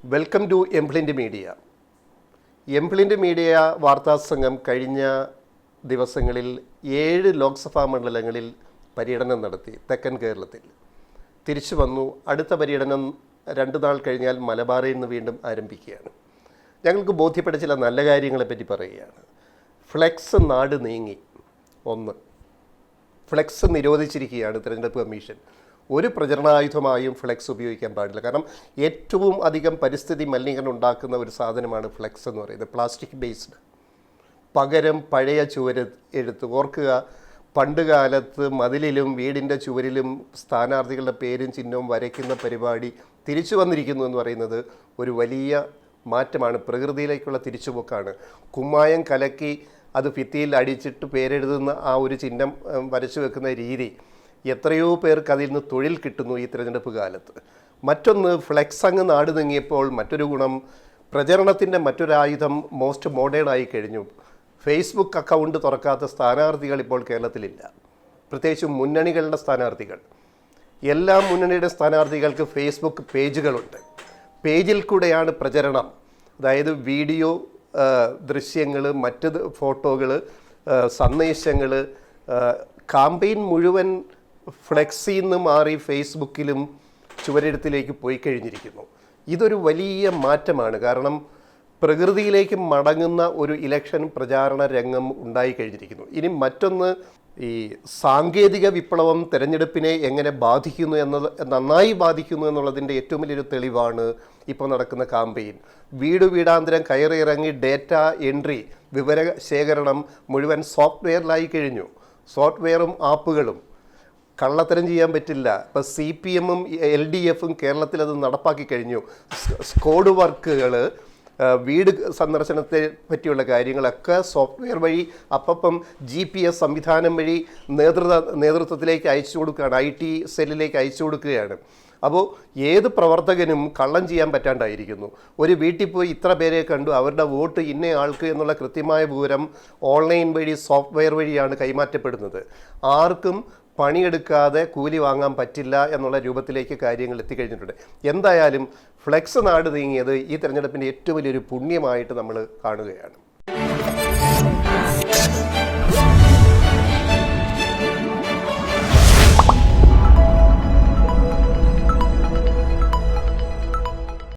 Welcome to Emplint media. Emplint media വാർത്താ സംഘം കഴിഞ്ഞ ദിവസങ്ങളിൽ 7 ലോക്സഭാ മണ്ഡലങ്ങളിൽ പര്യടനം നടത്തി. തെക്കൻ കേരളത്തിൽ തിരിച്ചു വന്നു. അടുത്ത പര്യടനം 2 നാൾ കഴിഞ്ഞാൽ മലബാറിൽ നിന്ന് വീണ്ടും ആരംഭിക്കുകയാണ്. ഞങ്ങൾക്ക് ബോധ്യപ്പെട്ട ചില നല്ല കാര്യങ്ങളെപ്പറ്റി പറയുകയാണ്. ഫ്ലെക്സ് നാട് നീങ്ങി. 1, ഫ്ലെക്സ് നിരോധിച്ചിരിക്കുകയാണ് തിരഞ്ഞെടുപ്പ് കമ്മീഷൻ. ഒരു പ്രചരണായുധമായും ഫ്ലെക്സ് ഉപയോഗിക്കാൻ പാടില്ല. കാരണം ഏറ്റവും അധികം പരിസ്ഥിതി മലിനീകരണം ഉണ്ടാക്കുന്ന ഒരു സാധനമാണ് ഫ്ലെക്സ് എന്ന് പറയുന്നത്, പ്ലാസ്റ്റിക് ബേസ്ഡ്. പകരം പഴയ എഴുത്ത് ഓർക്കുക, പണ്ട് കാലത്ത് മതിലിലും വീടിൻ്റെ ചുവരിലും സ്ഥാനാർത്ഥികളുടെ പേരും ചിഹ്നവും വരയ്ക്കുന്ന പരിപാടി തിരിച്ചു വന്നിരിക്കുന്നു എന്ന് പറയുന്നത് ഒരു വലിയ മാറ്റമാണ്, പ്രകൃതിയിലേക്കുള്ള തിരിച്ചുപോക്കാണ്. കുമ്മായം കലക്കി അത് ഭിത്തിയിൽ അടിച്ചിട്ട് പേരെഴുതുന്ന ആ ഒരു ചിഹ്നം വരച്ചു വെക്കുന്ന രീതി, എത്രയോ പേർക്ക് അതിൽ നിന്ന് തൊഴിൽ കിട്ടുന്നു ഈ തിരഞ്ഞെടുപ്പ് കാലത്ത്. മറ്റൊന്ന്, ഫ്ലെക്സ് അങ്ങ് നാട് നീങ്ങിയപ്പോൾ മറ്റൊരു ഗുണം, പ്രചരണത്തിൻ്റെ മറ്റൊരായുധം മോസ്റ്റ് മോഡേൺ ആയി കഴിഞ്ഞു. ഫേസ്ബുക്ക് അക്കൗണ്ട് തുറക്കാത്ത സ്ഥാനാർത്ഥികൾ ഇപ്പോൾ കേരളത്തിലില്ല, പ്രത്യേകിച്ചും മുന്നണികളുടെ സ്ഥാനാർത്ഥികൾ. എല്ലാ മുന്നണിയുടെ സ്ഥാനാർത്ഥികൾക്ക് ഫേസ്ബുക്ക് പേജുകളുണ്ട്. പേജിൽ കൂടെയാണ് പ്രചരണം. അതായത് വീഡിയോ, ദൃശ്യങ്ങൾ, മറ്റ് ഫോട്ടോകൾ, സന്ദേശങ്ങൾ. കാമ്പയിൻ മുഴുവൻ ഫ്ലെക്സിൽ നിന്ന് മാറി ഫേസ്ബുക്കിലും ചുവരെഴുത്തിലേക്ക് പോയി കഴിഞ്ഞിരിക്കുന്നു. ഇതൊരു വലിയ മാറ്റമാണ്. കാരണം പ്രകൃതിയിലേക്ക് മടങ്ങുന്ന ഒരു ഇലക്ഷൻ പ്രചാരണ രംഗം ഉണ്ടായി കഴിഞ്ഞിരിക്കുന്നു. ഇനി മറ്റൊന്ന്, ഈ സാങ്കേതിക വിപ്ലവം തെരഞ്ഞെടുപ്പിനെ എങ്ങനെ ബാധിക്കുന്നു നന്നായി ബാധിക്കുന്നു എന്നുള്ളതിൻ്റെ ഏറ്റവും വലിയൊരു തെളിവാണ് ഇപ്പോൾ നടക്കുന്ന കാമ്പയിൻ. വീടാന്തരം കയറിയിറങ്ങി ഡേറ്റ എൻട്രി, വിവര ശേഖരണം മുഴുവൻ സോഫ്റ്റ്വെയറിലായി കഴിഞ്ഞു. സോഫ്റ്റ്വെയറും ആപ്പുകളും. കള്ളത്തരം ചെയ്യാൻ പറ്റില്ല. ഇപ്പോൾ CPM-ഉം LDF-ഉം കേരളത്തിൽ അത് നടപ്പാക്കി കഴിഞ്ഞു. സ്കോഡ് വർക്കുകൾ, വീട് സന്ദർശനത്തെ പറ്റിയുള്ള കാര്യങ്ങളൊക്കെ സോഫ്റ്റ്വെയർ വഴി അപ്പം GPS സംവിധാനം വഴി നേതൃത്വത്തിലേക്ക് അയച്ചു കൊടുക്കുകയാണ്, IT സെല്ലിലേക്ക് അയച്ചു കൊടുക്കുകയാണ്. അപ്പോൾ ഏത് പ്രവർത്തകനും കള്ളം ചെയ്യാൻ പറ്റാണ്ടായിരിക്കുന്നു. ഒരു വീട്ടിൽ പോയി ഇത്ര പേരെ കണ്ടു, അവരുടെ വോട്ട് ഇന്ന ആൾക്ക് എന്നുള്ള കൃത്യമായ വിവരം ഓൺലൈൻ വഴി, സോഫ്റ്റ്വെയർ വഴിയാണ് കൈമാറ്റപ്പെടുന്നത്. ആർക്കും പണിയെടുക്കാതെ കൂലി വാങ്ങാൻ പറ്റില്ല എന്നുള്ള രൂപത്തിലേക്ക് കാര്യങ്ങൾ എത്തിക്കഴിഞ്ഞിട്ടുണ്ട്. എന്തായാലും ഫ്ലെക്സ് നാട് നീങ്ങിയത് ഈ തെരഞ്ഞെടുപ്പിൻ്റെ ഏറ്റവും വലിയൊരു പുണ്യമായിട്ട് നമ്മൾ കാണുകയാണ്.